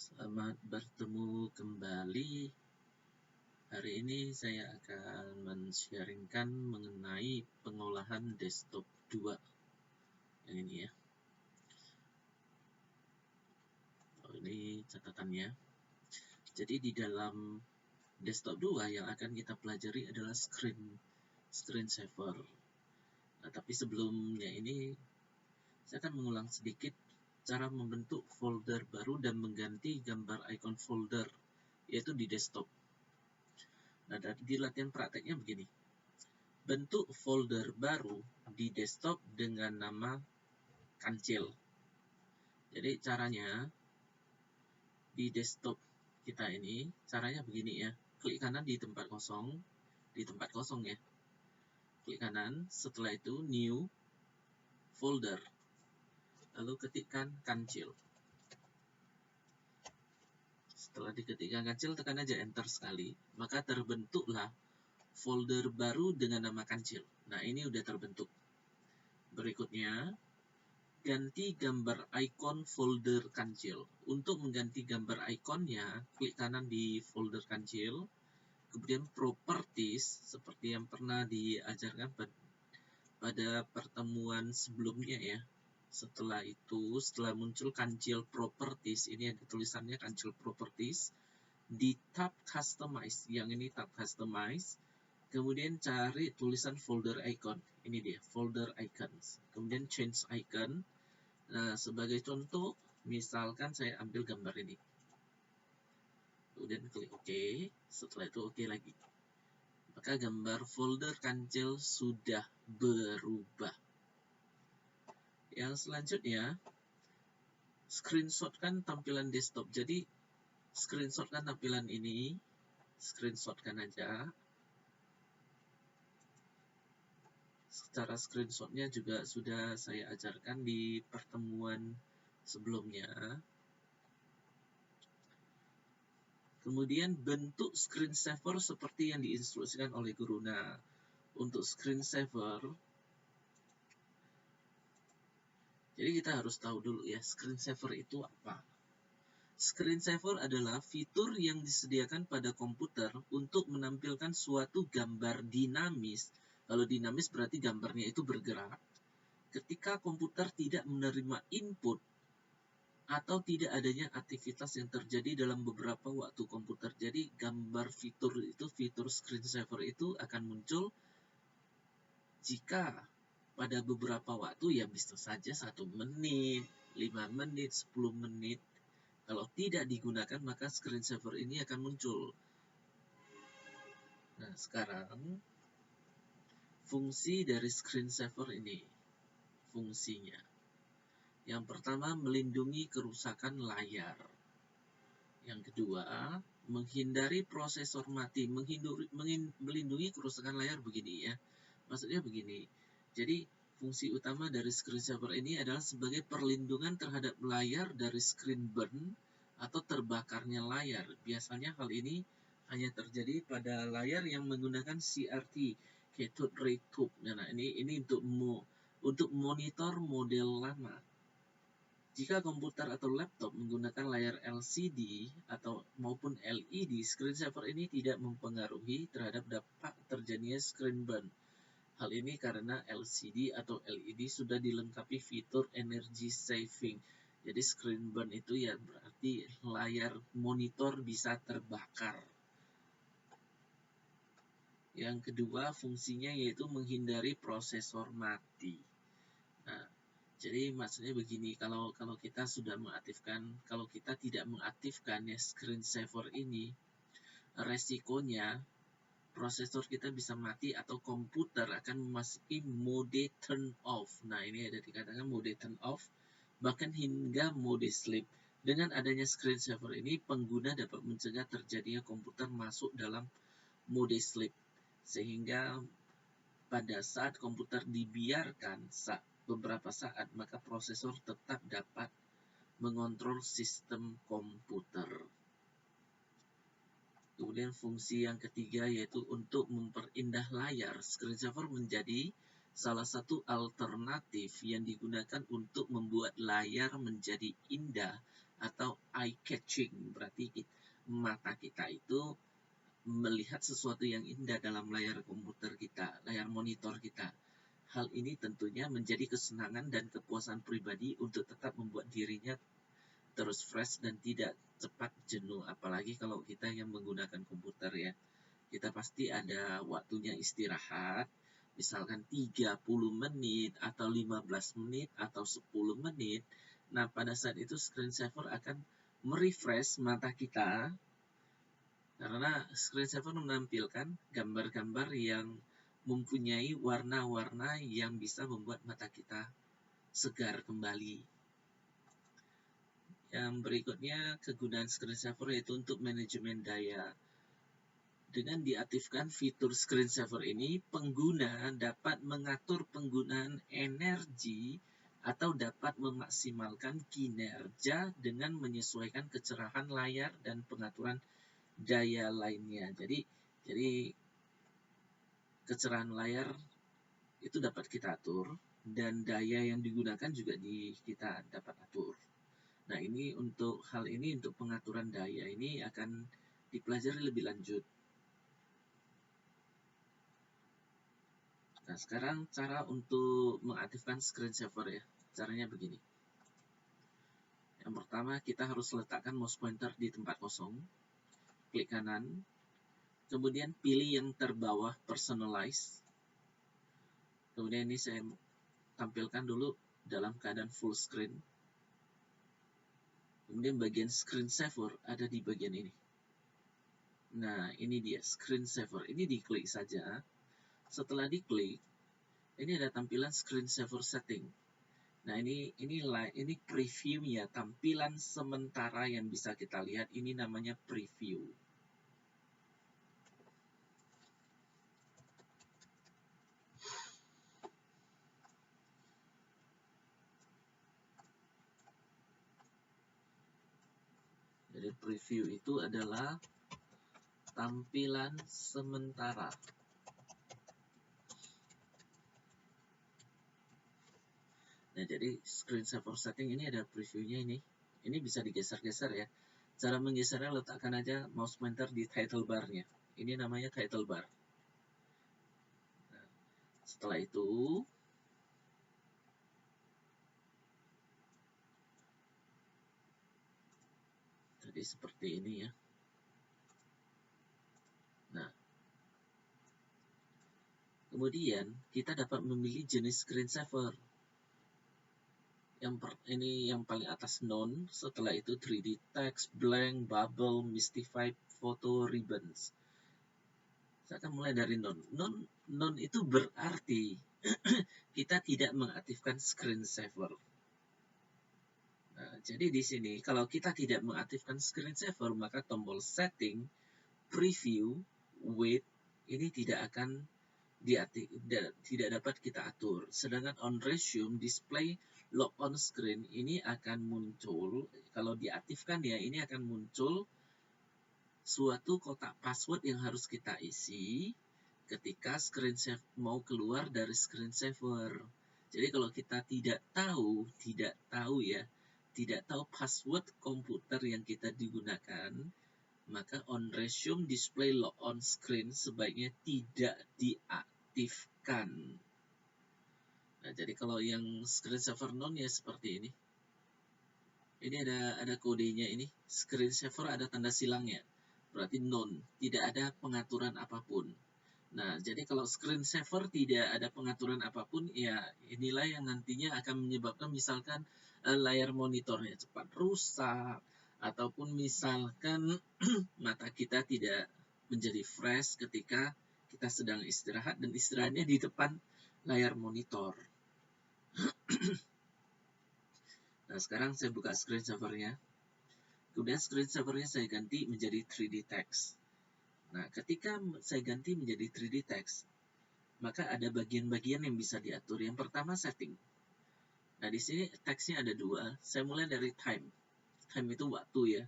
Selamat bertemu kembali. Hari ini saya akan men-sharingkan mengenai pengolahan desktop 2. Yang ini ya. Ini catatannya. Jadi di dalam desktop 2 yang akan kita pelajari adalah screensaver. Nah, tapi sebelumnya ini saya akan mengulang sedikit cara membentuk folder baru dan mengganti gambar icon folder, yaitu di desktop. Nah, di latihan prakteknya begini. Bentuk folder baru di desktop dengan nama kancil. Jadi caranya di desktop kita ini, caranya begini ya. Klik kanan di tempat kosong ya. Klik kanan, setelah itu new folder. Lalu ketikkan kancil. Setelah diketikkan kancil, tekan aja enter sekali. Maka terbentuklah folder baru dengan nama kancil. Nah, ini udah terbentuk. Berikutnya, ganti gambar icon folder kancil. Untuk mengganti gambar ikonnya, klik kanan di folder kancil. Kemudian properties, seperti yang pernah diajarkan pada pertemuan sebelumnya ya. Setelah itu, setelah muncul kancil properties, ini ada tulisannya kancil properties. Di tab customize, yang ini tab customize. Kemudian cari tulisan folder icon. Ini dia, folder icons. Kemudian change icon. Nah, sebagai contoh, misalkan saya ambil gambar ini. Kemudian klik OK. Setelah itu OK lagi. Maka gambar folder kancil sudah berubah. Yang selanjutnya, screenshotkan tampilan desktop. Jadi, screenshotkan tampilan ini. Screenshotkan aja. Secara screenshotnya juga sudah saya ajarkan di pertemuan sebelumnya. Kemudian bentuk screensaver seperti yang diinstruksikan oleh guru. Nah, untuk screensaver, jadi kita harus tahu dulu ya, screensaver itu apa. Screensaver adalah fitur yang disediakan pada komputer untuk menampilkan suatu gambar dinamis. Kalau dinamis berarti gambarnya itu bergerak. Ketika komputer tidak menerima input atau tidak adanya aktivitas yang terjadi dalam beberapa waktu komputer. Jadi gambar fitur screensaver itu akan muncul jika pada beberapa waktu, ya bisa saja 1 menit, 5 menit, 10 menit. Kalau tidak digunakan, maka screensaver ini akan muncul. Nah, sekarang fungsi dari screensaver ini. Fungsinya. Yang pertama, melindungi kerusakan layar. Yang kedua, menghindari prosesor mati. Melindungi kerusakan layar begini ya. Maksudnya begini. Jadi, fungsi utama dari screensaver ini adalah sebagai perlindungan terhadap layar dari screen burn atau terbakarnya layar. Biasanya hal ini hanya terjadi pada layar yang menggunakan CRT, cathode ray tube. Nah, ini untuk monitor model lama. Jika komputer atau laptop menggunakan layar LCD maupun LED, screensaver ini tidak mempengaruhi terhadap dampak terjadinya screen burn. Hal ini karena LCD atau LED sudah dilengkapi fitur energy saving. Jadi screen burn itu ya berarti layar monitor bisa terbakar. Yang kedua fungsinya yaitu menghindari prosesor mati. Nah, jadi maksudnya begini, kalau kita sudah mengaktifkan, kalau kita tidak mengaktifkan ya screensaver ini, resikonya prosesor kita bisa mati atau komputer akan memasuki mode turn off. Nah, ini ada dikatakan mode turn off, bahkan hingga mode sleep. Dengan adanya screensaver ini, pengguna dapat mencegah terjadinya komputer masuk dalam mode sleep. Sehingga pada saat komputer dibiarkan beberapa saat, maka prosesor tetap dapat mengontrol sistem komputer. Kemudian fungsi yang ketiga yaitu untuk memperindah layar. Screensaver menjadi salah satu alternatif yang digunakan untuk membuat layar menjadi indah atau eye catching, berarti mata kita itu melihat sesuatu yang indah dalam layar komputer kita, layar monitor kita. Hal ini tentunya menjadi kesenangan dan kepuasan pribadi untuk tetap membuat dirinya terus fresh dan tidak cepat jenuh. Apalagi kalau kita yang menggunakan komputer ya. Kita pasti ada waktunya istirahat, misalkan 30 menit atau 15 menit atau 10 menit. Nah, pada saat itu screensaver akan merefresh mata kita karena screensaver menampilkan gambar-gambar yang mempunyai warna-warna yang bisa membuat mata kita segar kembali. Yang berikutnya, kegunaan screensaver yaitu untuk manajemen daya. Dengan diaktifkan fitur screensaver ini, pengguna dapat mengatur penggunaan energi atau dapat memaksimalkan kinerja dengan menyesuaikan kecerahan layar dan pengaturan daya lainnya. Jadi kecerahan layar itu dapat kita atur dan daya yang digunakan juga kita dapat atur. Nah, untuk pengaturan daya ini akan dipelajari lebih lanjut. Nah, sekarang cara untuk mengaktifkan screensaver ya. Caranya begini. Yang pertama, kita harus letakkan mouse pointer di tempat kosong. Klik kanan. Kemudian pilih yang terbawah personalize. Kemudian ini saya tampilkan dulu dalam keadaan full screen. Kemudian bagian screensaver ada di bagian ini. Nah, ini dia screensaver. Ini diklik saja. Setelah diklik, ini ada tampilan screensaver setting. Nah, ini preview ya, tampilan sementara yang bisa kita lihat. Ini namanya preview. Jadi preview itu adalah tampilan sementara. Nah, jadi screensaver setting ini ada previewnya ini. Ini bisa digeser-geser ya. Cara menggesernya, letakkan aja mouse pointer di title bar-nya. Ini namanya title bar. Nah, setelah itu, jadi seperti ini ya. Nah, kemudian kita dapat memilih jenis screensaver. Ini yang paling atas none, setelah itu 3D text, blank, bubble, mystified, photo, ribbons. Saya akan mulai dari none. None itu berarti kita tidak mengaktifkan screensaver. Nah, jadi di sini kalau kita tidak mengaktifkan screensaver, maka tombol setting, preview, wait ini tidak dapat kita atur. Sedangkan on resume, display, lock on screen ini akan muncul, kalau diaktifkan ya, ini akan muncul suatu kotak password yang harus kita isi ketika screensaver mau keluar dari screensaver. Jadi kalau kita tidak tahu password komputer yang kita digunakan, maka on resume, display, lock on screen sebaiknya tidak diaktifkan. Nah, jadi kalau yang screensaver none ya seperti ini. Ini ada kodenya ini. Screensaver ada tanda silangnya. Berarti none, tidak ada pengaturan apapun. Nah, jadi kalau screensaver tidak ada pengaturan apapun, ya inilah yang nantinya akan menyebabkan misalkan layar monitornya cepat rusak, ataupun misalkan mata kita tidak menjadi fresh ketika kita sedang istirahat dan istirahatnya di depan layar monitor. Nah, sekarang saya buka screensaver-nya. Kemudian screensaver-nya saya ganti menjadi 3D text. Nah, ketika saya ganti menjadi 3D text, maka ada bagian-bagian yang bisa diatur. Yang pertama setting. Nah, di sini teksnya ada dua. Saya mulai dari time. Time itu waktu ya.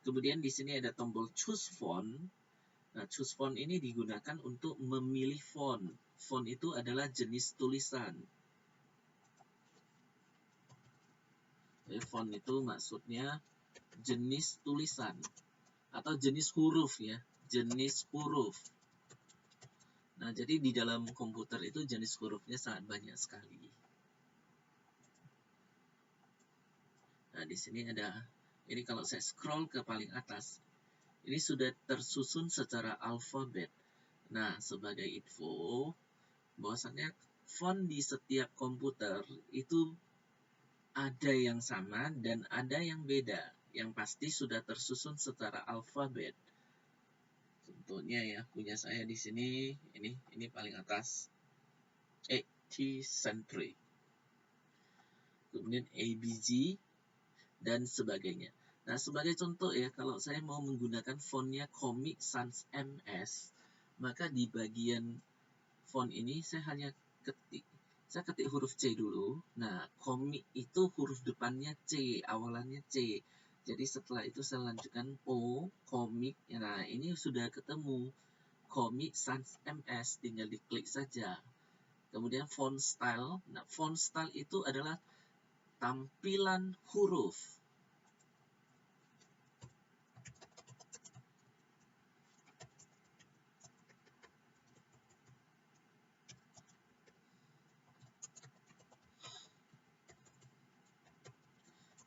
Kemudian di sini ada tombol choose font. Nah, choose font ini digunakan untuk memilih font. Font itu adalah jenis tulisan. Jadi, font itu maksudnya jenis tulisan atau jenis huruf ya, jenis huruf. Nah, jadi di dalam komputer itu jenis hurufnya sangat banyak sekali. Nah, di sini ada, ini kalau saya scroll ke paling atas, ini sudah tersusun secara alfabet. Nah, sebagai info, bahwasannya font di setiap komputer itu ada yang sama dan ada yang beda. Yang pasti sudah tersusun secara alfabet. Contohnya ya, punya saya di sini, ini paling atas, 80th Century. Kemudian ABG dan sebagainya. Nah, sebagai contoh ya, kalau saya mau menggunakan fontnya Comic Sans MS, maka di bagian font ini saya hanya ketik huruf C dulu. Nah, komik itu huruf depannya C, awalannya C. Jadi setelah itu saya lanjutkan O, komik. Nah, ini sudah ketemu Comic Sans MS, tinggal diklik saja. Kemudian font style. Nah, font style itu adalah tampilan huruf.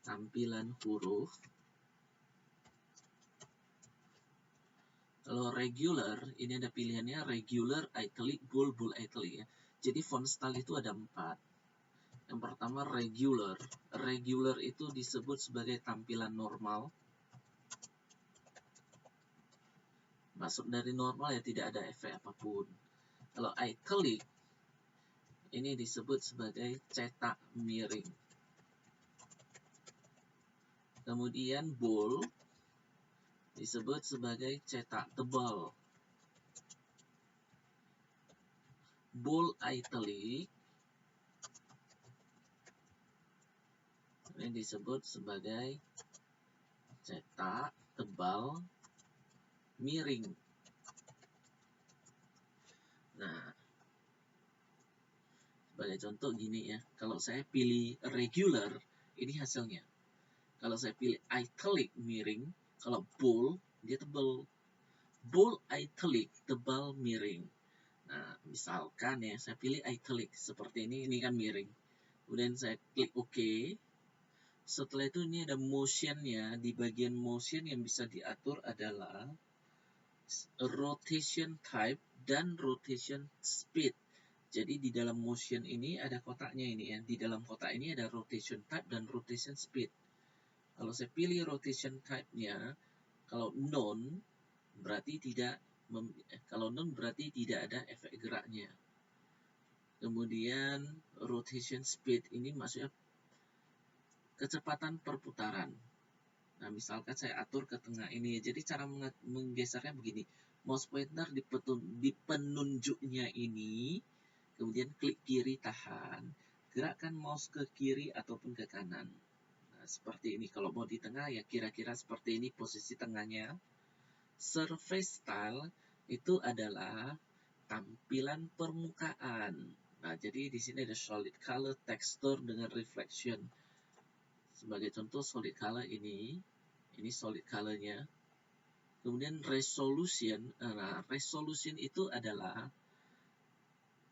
Tampilan huruf. Kalau regular, ini ada pilihannya regular, italic, bold, bold italic ya. Jadi font style itu ada 4. Yang pertama regular. Regular itu disebut sebagai tampilan normal. Maksud dari normal ya tidak ada efek apapun. Kalau italic, ini disebut sebagai cetak miring. Kemudian bold disebut sebagai cetak tebal. Bold italic ini disebut sebagai cetak tebal miring. Nah, sebagai contoh gini ya, kalau saya pilih regular, ini hasilnya. Kalau saya pilih italic miring, kalau bold, dia tebal. Bold italic, tebal miring. Nah, misalkan ya, saya pilih italic seperti ini kan miring. Kemudian saya klik OK. Setelah itu ini ada motionnya. Di bagian motion yang bisa diatur adalah rotation type dan rotation speed. Jadi di dalam motion ini ada kotaknya ini ya. Di dalam kotak ini ada rotation type dan rotation speed. Kalau saya pilih rotation type-nya, kalau none berarti tidak ada efek geraknya. Kemudian rotation speed ini maksudnya kecepatan perputaran. Nah, misalkan saya atur ke tengah ini. Jadi cara menggesernya begini. Mouse pointer di penunjuknya ini, kemudian klik kiri tahan. Gerakkan mouse ke kiri ataupun ke kanan. Nah, seperti ini. Kalau mau di tengah ya kira-kira seperti ini posisi tengahnya. Surface style itu adalah tampilan permukaan. Nah, jadi di sini ada solid color, texture dengan reflection. Sebagai contoh solid color ini solid colornya. Kemudian resolution. Nah, resolution itu adalah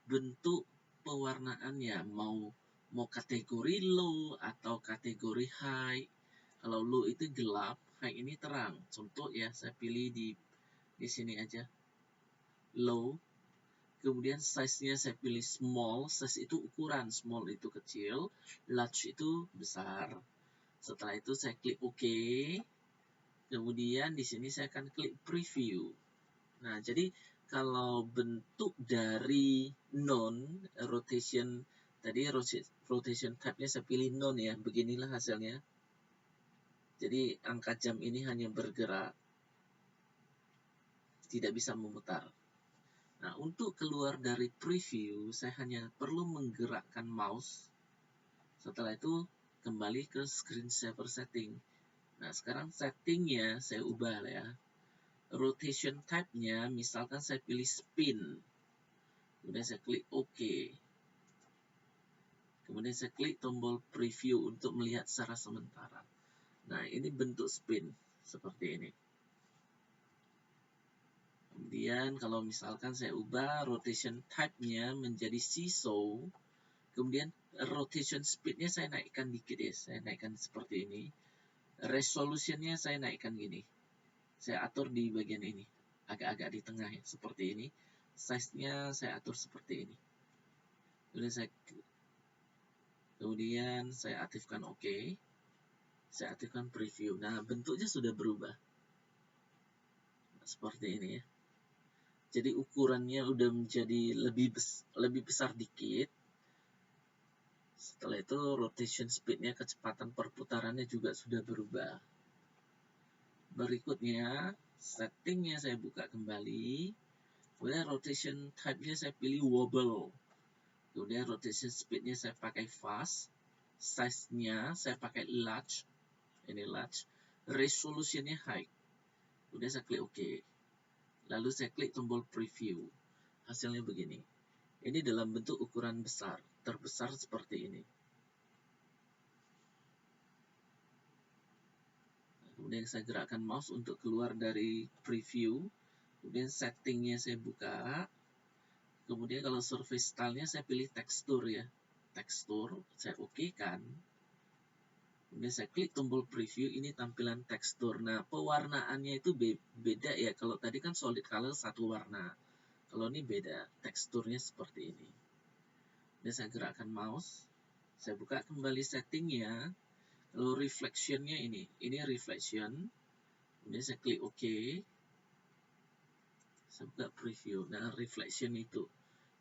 bentuk pewarnaannya, mau kategori low atau kategori high. Kalau low itu gelap, high ini terang. Contoh ya, saya pilih di sini aja. Low. Kemudian size-nya saya pilih small. Size itu ukuran, small itu kecil, large itu besar. Setelah itu saya klik OK. Kemudian di sini saya akan klik preview. Nah, jadi kalau bentuk dari none rotation tadi rotation type-nya saya pilih none ya. Beginilah hasilnya. Jadi angka jam ini hanya bergerak, tidak bisa memutar. Nah, untuk keluar dari preview, saya hanya perlu menggerakkan mouse. Setelah itu, kembali ke screensaver setting. Nah, sekarang settingnya saya ubah ya. Rotation type-nya, misalkan saya pilih spin. Kemudian saya klik OK. Kemudian saya klik tombol preview untuk melihat secara sementara. Nah, ini bentuk spin seperti ini. Kemudian kalau misalkan saya ubah rotation type-nya menjadi seesaw, kemudian rotation speed-nya saya naikkan dikit ya, saya naikkan seperti ini. Resolution-nya saya naikkan gini. Saya atur di bagian ini, agak-agak di tengah ya, seperti ini. Size-nya saya atur seperti ini. Kemudian saya aktifkan OK. Saya aktifkan preview. Nah, bentuknya sudah berubah. Seperti ini ya. Jadi ukurannya udah menjadi lebih besar dikit. Setelah itu rotation speed-nya, kecepatan perputarannya juga sudah berubah. Berikutnya, settingnya saya buka kembali. Kemudian rotation type-nya saya pilih wobble. Kemudian rotation speed-nya saya pakai fast. Size-nya saya pakai large. Ini large. Resolution-nya high. Kemudian saya klik OK. Lalu saya klik tombol preview. Hasilnya begini. Ini dalam bentuk ukuran besar, terbesar seperti ini. Kemudian saya gerakkan mouse untuk keluar dari preview. Kemudian settingnya saya buka. Kemudian kalau surface style-nya saya pilih tekstur ya. Tekstur, saya OK kan. Kemudian saya klik tombol preview, ini tampilan tekstur. Nah, pewarnaannya itu beda ya. Kalau tadi kan solid color satu warna. Kalau ini beda, teksturnya seperti ini. Dan saya gerakkan mouse. Saya buka kembali settingnya. Lalu reflection-nya ini reflection. Kemudian saya klik OK. Saya buka preview. Nah, reflection itu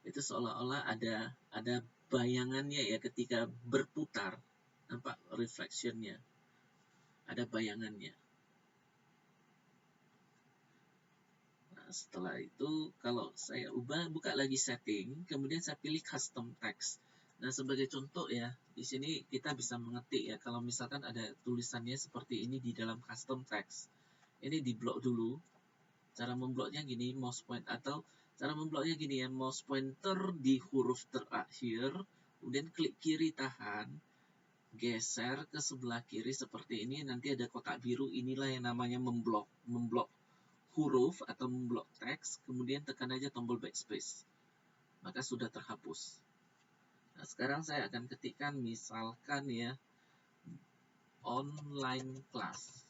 seolah-olah ada bayangannya ya ketika berputar. Nampak reflection-nya. Ada bayangannya. Nah, setelah itu kalau saya buka lagi setting, kemudian saya pilih custom text. Nah, sebagai contoh ya, di sini kita bisa mengetik ya, kalau misalkan ada tulisannya seperti ini di dalam custom text. Ini diblok dulu. Cara membloknya gini, mouse point atau cara membloknya gini ya, mouse pointer di huruf terakhir, kemudian klik kiri tahan, geser ke sebelah kiri seperti ini, nanti ada kotak biru, inilah yang namanya memblok huruf atau memblok teks, kemudian tekan aja tombol backspace. Maka sudah terhapus. Nah, sekarang saya akan ketikkan misalkan ya, online class.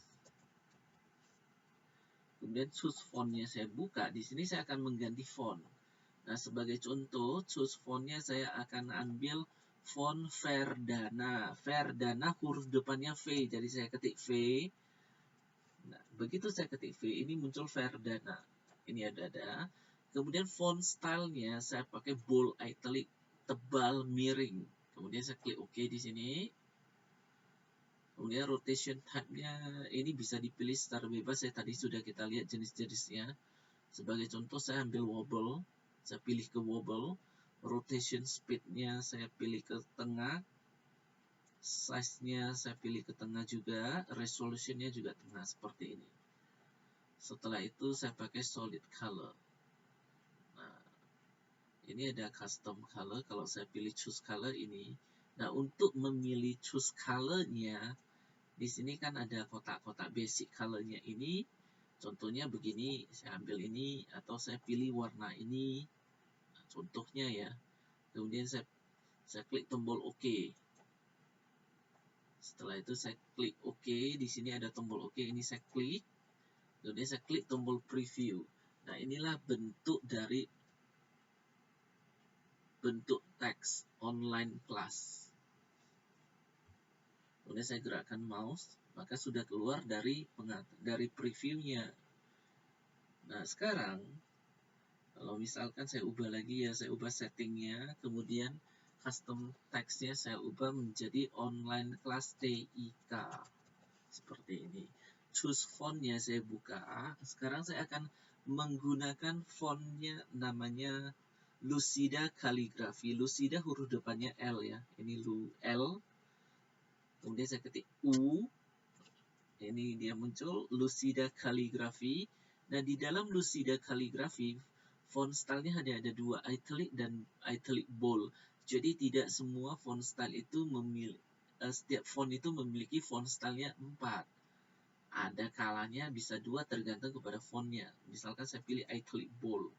Kemudian choose font-nya saya buka, di sini saya akan mengganti font. Nah, sebagai contoh, choose font-nya saya akan ambil font Verdana. Verdana huruf depannya V, jadi saya ketik V. Nah, begitu saya ketik V, ini muncul Verdana. Ini ada. Kemudian font style-nya saya pakai bold italic, tebal miring. Kemudian saya klik OK di sini. Kemudian rotation type-nya ini bisa dipilih secara bebas. Tadi sudah kita lihat jenis-jenisnya. Sebagai contoh saya ambil wobble. Saya pilih ke wobble, rotation speed-nya saya pilih ke tengah, size-nya saya pilih ke tengah juga, resolution-nya juga tengah seperti ini. Setelah itu saya pakai solid color. Nah, ini ada custom color, kalau saya pilih choose color ini. Nah, untuk memilih choose color-nya, di sini kan ada kotak-kotak basic color-nya ini. Contohnya begini, saya ambil ini, atau saya pilih warna ini. Contohnya ya, kemudian saya klik tombol OK. Setelah itu saya klik OK, di sini ada tombol OK, ini saya klik, kemudian saya klik tombol preview. Nah, inilah bentuk dari bentuk teks online class. Kemudian saya gerakkan mouse, maka sudah keluar dari previewnya. Nah, sekarang kalau misalkan saya ubah lagi ya, saya ubah settingnya, kemudian custom text-nya saya ubah menjadi online class TIK. Seperti ini. Choose font-nya saya buka. Sekarang saya akan menggunakan font-nya namanya Lucida Calligraphy. Lucida huruf depannya L ya. Ini L. Kemudian saya ketik U. Ini dia muncul Lucida Calligraphy. Nah, di dalam Lucida Calligraphy, font style-nya hanya ada dua, italic dan italic bold. Jadi tidak semua font style itu setiap font itu memiliki font stylenya 4. Ada kalanya bisa 2 tergantung kepada fontnya. Misalkan saya pilih italic bold.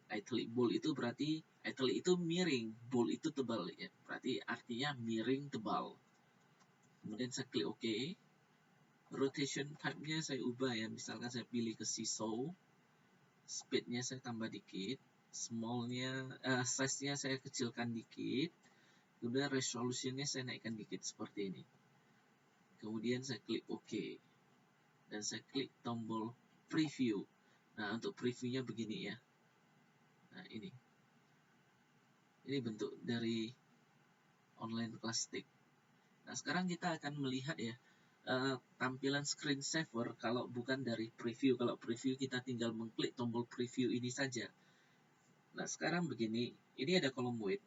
Italic bold itu berarti italic itu miring, bold itu tebal ya. Berarti artinya miring tebal. Kemudian saya klik OK. Rotation type-nya saya ubah ya. Misalkan saya pilih ke seesaw. Speed-nya saya tambah dikit. Size-nya saya kecilkan dikit. Kemudian resolution-nya saya naikkan dikit seperti ini. Kemudian saya klik OK. Dan saya klik tombol preview. Nah, untuk previewnya begini ya. Nah, ini bentuk dari online plastik. Nah, sekarang kita akan melihat ya tampilan screensaver kalau bukan dari preview. Kalau preview kita tinggal mengklik tombol preview ini saja. Nah, sekarang begini, ini ada kolom weight.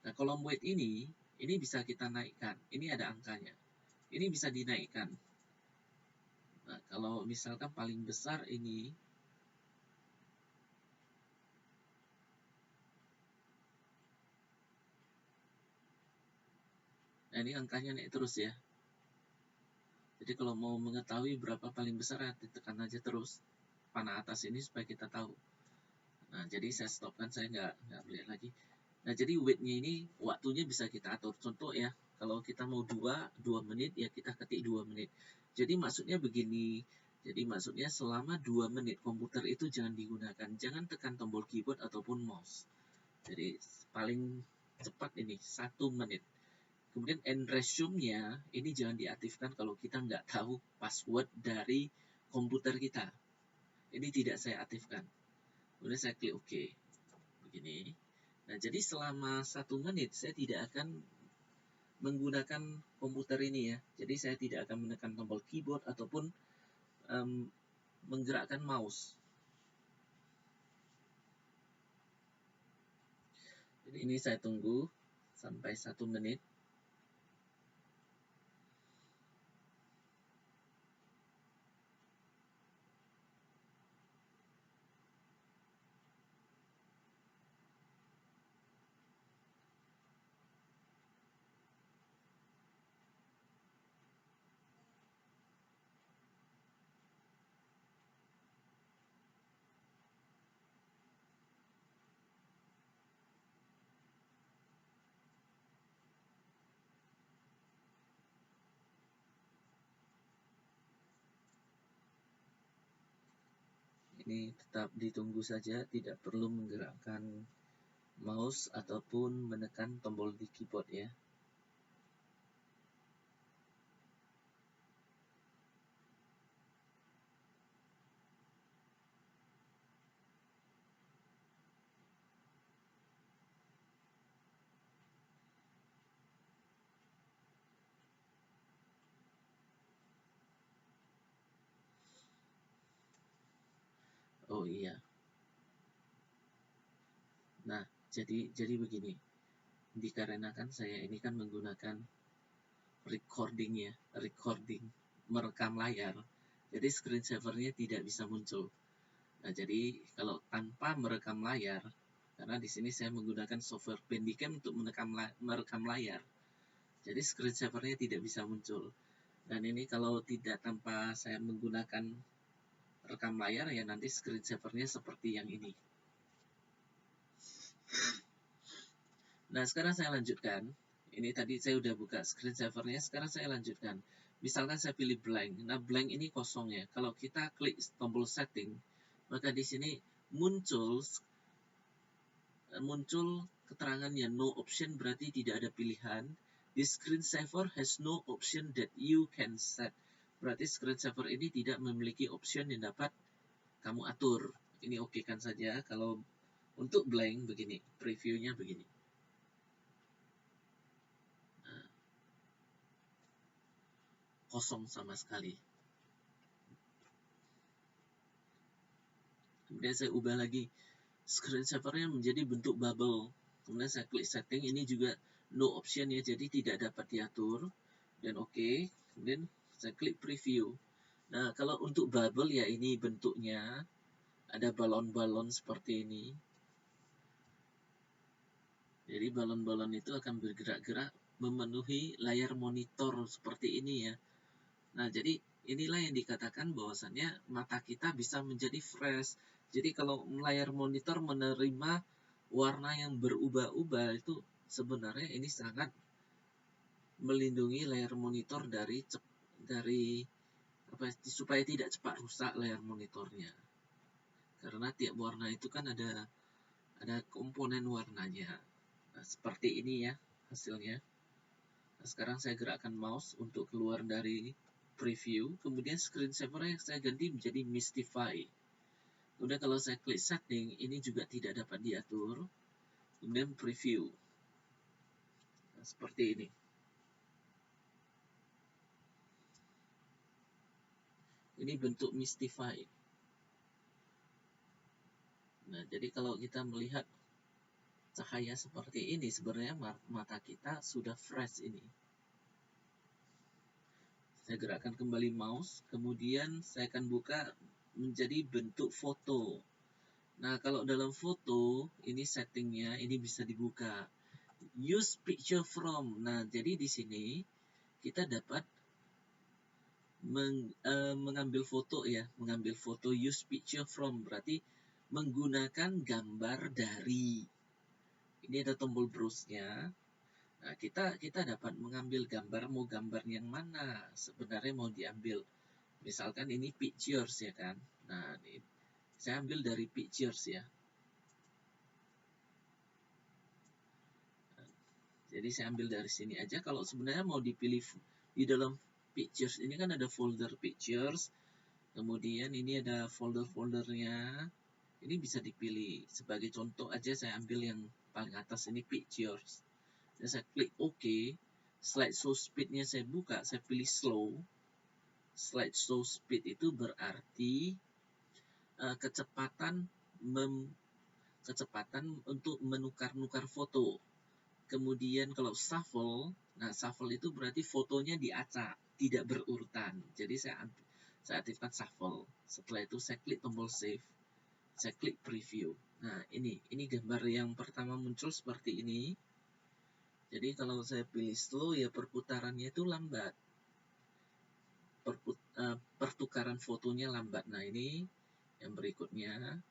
Nah, kolom weight ini bisa kita naikkan. Ini ada angkanya. Ini bisa dinaikkan. Nah, kalau misalkan paling besar ini, nah ini angkanya naik terus ya. Jadi kalau mau mengetahui berapa paling besar, ditekan aja terus panah atas ini supaya kita tahu. Nah, jadi saya stopkan, saya nggak melihat lagi. Nah, jadi weight-nya ini waktunya bisa kita atur. Contoh ya, kalau kita mau 2 menit, ya kita ketik 2 menit. Jadi maksudnya begini, jadi maksudnya selama 2 menit komputer itu jangan digunakan. Jangan tekan tombol keyboard ataupun mouse. Jadi paling cepat ini 1 menit. Kemudian end resume-nya ini jangan diaktifkan kalau kita nggak tahu password dari komputer kita. Ini tidak saya aktifkan. Kemudian saya klik OK. Begini. Nah, jadi selama 1 menit saya tidak akan menggunakan komputer ini ya. Jadi saya tidak akan menekan tombol keyboard ataupun menggerakkan mouse. Jadi ini saya tunggu sampai 1 menit. Ini tetap ditunggu saja, tidak perlu menggerakkan mouse ataupun menekan tombol di keyboard ya. Oh iya. Nah, jadi begini. Dikarenakan saya ini kan menggunakan recording, merekam layar. Jadi screensaver-nya tidak bisa muncul. Nah, jadi kalau tanpa merekam layar, karena di sini saya menggunakan software Bandicam untuk merekam layar. Jadi screensaver-nya tidak bisa muncul. Dan ini kalau tidak tanpa saya menggunakan rekam layar, ya nanti screensaver-nya seperti yang ini. Nah, sekarang saya lanjutkan. Ini tadi saya udah buka screensaver-nya, sekarang saya lanjutkan. Misalkan saya pilih blank. Nah, blank ini kosong ya. Kalau kita klik tombol setting, maka di sini muncul keterangannya no option, berarti tidak ada pilihan. The screensaver has no option that you can set. Berarti screensaver ini tidak memiliki option yang dapat kamu atur. Ini oke kan saja. Kalau untuk blank begini, previewnya begini. Kosong sama sekali. Kemudian saya ubah lagi screensaver-nya menjadi bentuk bubble. Kemudian saya klik setting, ini juga no option ya, jadi tidak dapat diatur. Dan oke. Kemudian saya klik preview. Nah, kalau untuk bubble ya ini bentuknya ada balon-balon seperti ini. Jadi balon-balon itu akan bergerak-gerak memenuhi layar monitor seperti ini ya. Nah, jadi inilah yang dikatakan bahwasannya mata kita bisa menjadi fresh. Jadi kalau layar monitor menerima warna yang berubah-ubah, itu sebenarnya ini sangat melindungi layar monitor dari supaya tidak cepat rusak layar monitornya. Karena tiap warna itu kan ada komponen warnanya. Nah, seperti ini ya hasilnya. Nah, sekarang saya gerakkan mouse untuk keluar dari preview, kemudian screensaver yang saya ganti menjadi Mistify. Kemudian kalau saya klik setting, ini juga tidak dapat diatur. Kemudian preview. Nah, seperti ini. Ini bentuk Mistify. Nah, jadi kalau kita melihat cahaya seperti ini, sebenarnya mata kita sudah fresh ini. Saya gerakkan kembali mouse, kemudian saya akan buka menjadi bentuk foto. Nah, kalau dalam foto, ini settingnya, ini bisa dibuka. Use picture from. Nah, jadi di sini kita dapat mengambil foto ya, mengambil foto use picture from berarti menggunakan gambar dari. Ini ada tombol browse-nya. Nah, kita dapat mengambil gambar, mau gambar yang mana sebenarnya mau diambil. Misalkan ini pictures ya kan. Nah, ini saya ambil dari pictures ya. Jadi saya ambil dari sini aja. Kalau sebenarnya mau dipilih di dalam pictures ini kan ada folder pictures, kemudian ini ada folder-foldernya. Ini bisa dipilih. Sebagai contoh aja saya ambil yang paling atas ini pictures. Dan saya klik OK. Slideshow speed-nya saya buka, saya pilih slow. Slideshow speed itu berarti kecepatan untuk menukar-nukar foto. Kemudian kalau shuffle, nah shuffle itu berarti fotonya diacak, tidak berurutan. Jadi saya aktifkan shuffle. Setelah itu saya klik tombol save, saya klik preview. Nah ini gambar yang pertama muncul seperti ini. Jadi kalau saya pilih slow ya perputarannya itu lambat. Pertukaran fotonya lambat. Nah ini yang berikutnya.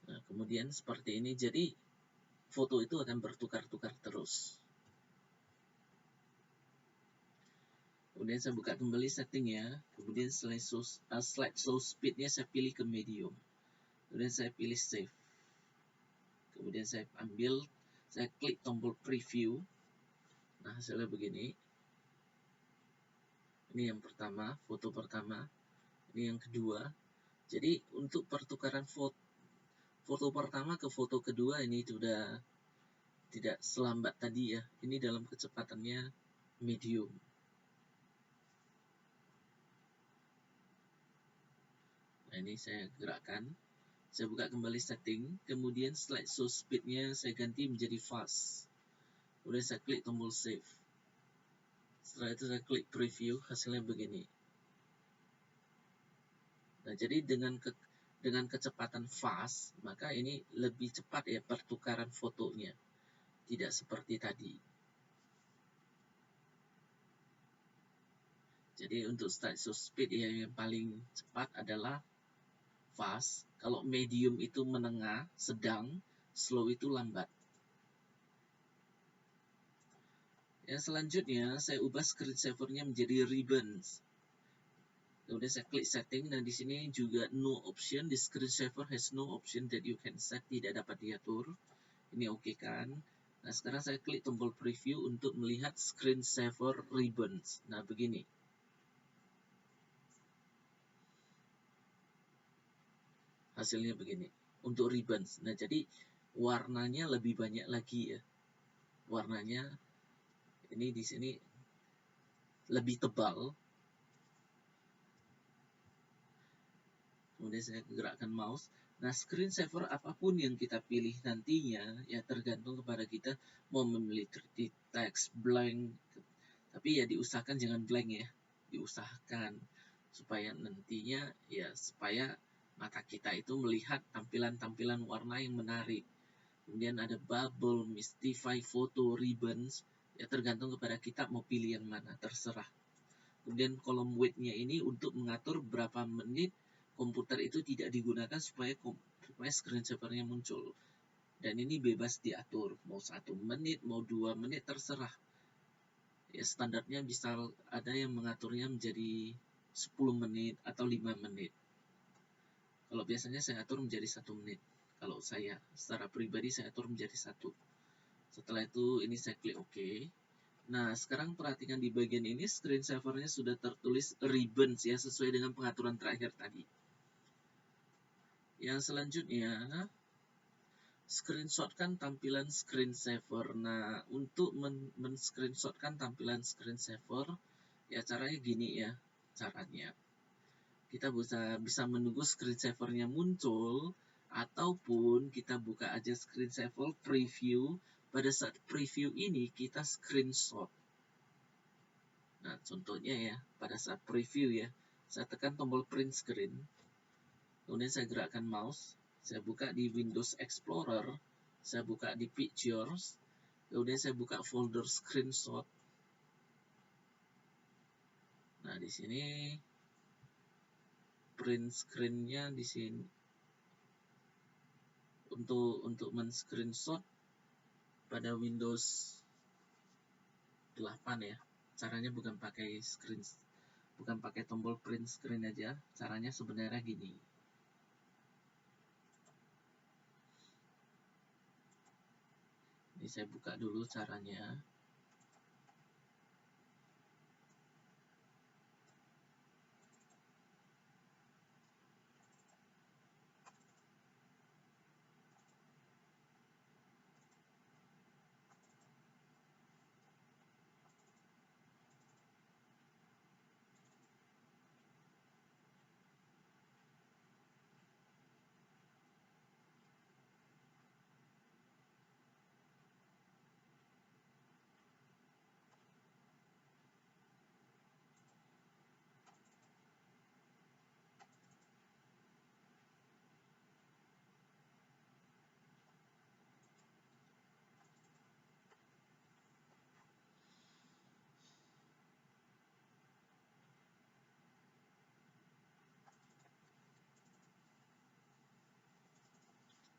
Nah, kemudian seperti ini, jadi foto itu akan bertukar-tukar terus. Kemudian saya buka kembali setting ya. Kemudian slideshow speed-nya saya pilih ke medium. Kemudian saya pilih save. Kemudian saya klik tombol preview. Nah, hasilnya begini. Ini yang pertama, foto pertama. Ini yang kedua. Jadi untuk pertukaran foto pertama ke foto kedua ini sudah tidak selambat tadi ya. Ini dalam kecepatannya medium. Nah, ini saya gerakkan. Saya buka kembali setting. Kemudian slideshow speed-nya saya ganti menjadi fast. Kemudian saya klik tombol save. Setelah itu saya klik preview. Hasilnya begini. Nah, jadi dengan kecepatan fast, maka ini lebih cepat ya pertukaran fotonya. Tidak seperti tadi. Jadi untuk slideshow speed ya, yang paling cepat adalah fast. Kalau medium itu menengah, sedang, slow itu lambat. Yang selanjutnya saya ubah screensaver-nya menjadi ribbons. Kemudian saya klik setting dan di sini juga no option. The screensaver has no option that you can set, tidak dapat diatur. Ini oke kan? Nah, sekarang saya klik tombol preview untuk melihat screensaver ribbons. Nah, begini. Hasilnya begini. Untuk ribbons. Nah, jadi warnanya lebih banyak lagi ya. Warnanya ini di sini lebih tebal. Kemudian saya gerakkan mouse. Nah, screensaver apapun yang kita pilih nantinya, ya tergantung kepada kita mau memiliki teks blank. Tapi ya diusahakan jangan blank ya. Diusahakan supaya nantinya ya supaya Mata kita itu melihat tampilan-tampilan warna yang menarik. Kemudian ada bubble, mystify, photo, ribbons. Ya tergantung kepada kita mau pilih yang mana, terserah. Kemudian kolom wait-nya ini untuk mengatur berapa menit komputer itu tidak digunakan supaya screensaver-nya muncul. Dan ini bebas diatur, mau 1 menit, mau 2 menit, terserah. Ya standarnya bisa ada yang mengaturnya menjadi 10 menit atau 5 menit. Kalau biasanya saya atur menjadi 1 menit. Kalau saya secara pribadi saya atur menjadi 1. Setelah itu ini saya klik OK. Nah, sekarang perhatikan di bagian ini screensaver-nya sudah tertulis ribbons ya, sesuai dengan pengaturan terakhir tadi. Yang selanjutnya, screenshotkan tampilan screensaver. Nah, untuk men-screenshotkan tampilan screensaver, ya caranya gini ya, caranya. Kita bisa menunggu screensaver-nya muncul, ataupun kita buka aja screensaver preview. Pada saat preview ini kita screenshot. Nah, contohnya ya, pada saat preview ya, saya tekan tombol print screen, kemudian saya gerakkan mouse, saya buka di Windows Explorer, saya buka di Pictures, kemudian saya buka folder screenshot. Nah, di sini print screen-nya di sini untuk men-screenshot pada Windows 8 ya. Caranya bukan pakai tombol print screen aja. Caranya sebenarnya gini. Ini saya buka dulu caranya.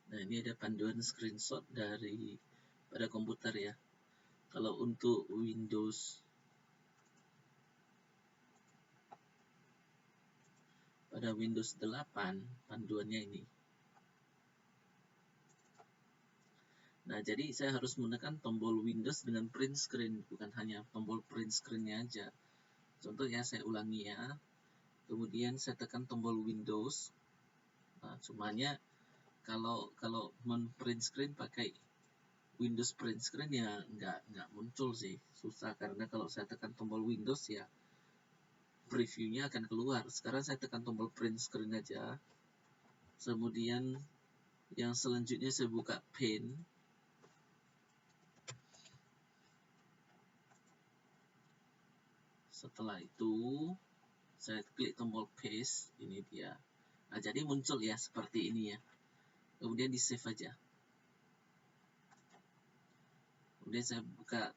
Nah, ini ada panduan screenshot pada komputer ya. Kalau untuk Windows pada Windows 8 panduannya ini. Nah, jadi saya harus menekan tombol Windows dengan print screen, bukan hanya tombol print screen-nya aja. Contohnya saya ulangi ya. Kemudian saya tekan tombol Windows. Nah, cumanya kalau men-print screen pakai Windows print screen ya nggak muncul sih, susah, karena kalau saya tekan tombol Windows ya previewnya akan keluar. Sekarang saya tekan tombol print screen aja. Kemudian yang selanjutnya saya buka Paint. Setelah itu saya klik tombol Paste, ini dia. Nah, jadi muncul ya seperti ini ya. Kemudian di save aja. Kemudian saya buka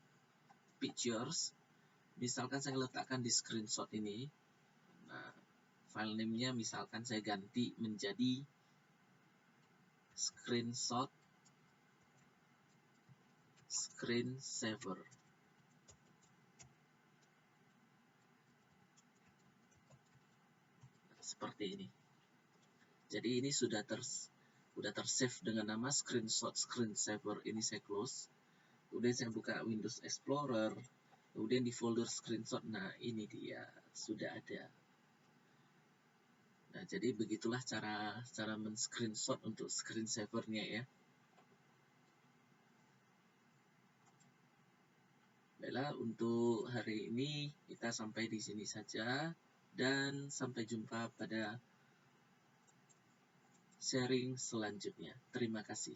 Pictures. Misalkan saya letakkan di screenshot ini. Nah, file name-nya misalkan saya ganti menjadi screensaver. Seperti ini. Jadi ini sudah tersave dengan nama screensaver. Ini saya close. Kemudian saya buka Windows Explorer. Kemudian di folder screenshot. Nah, ini dia, sudah ada. Nah, jadi begitulah cara men-screenshot untuk screensaver-nya ya. Baiklah, untuk hari ini kita sampai di sini saja, dan sampai jumpa pada sharing selanjutnya. Terima kasih.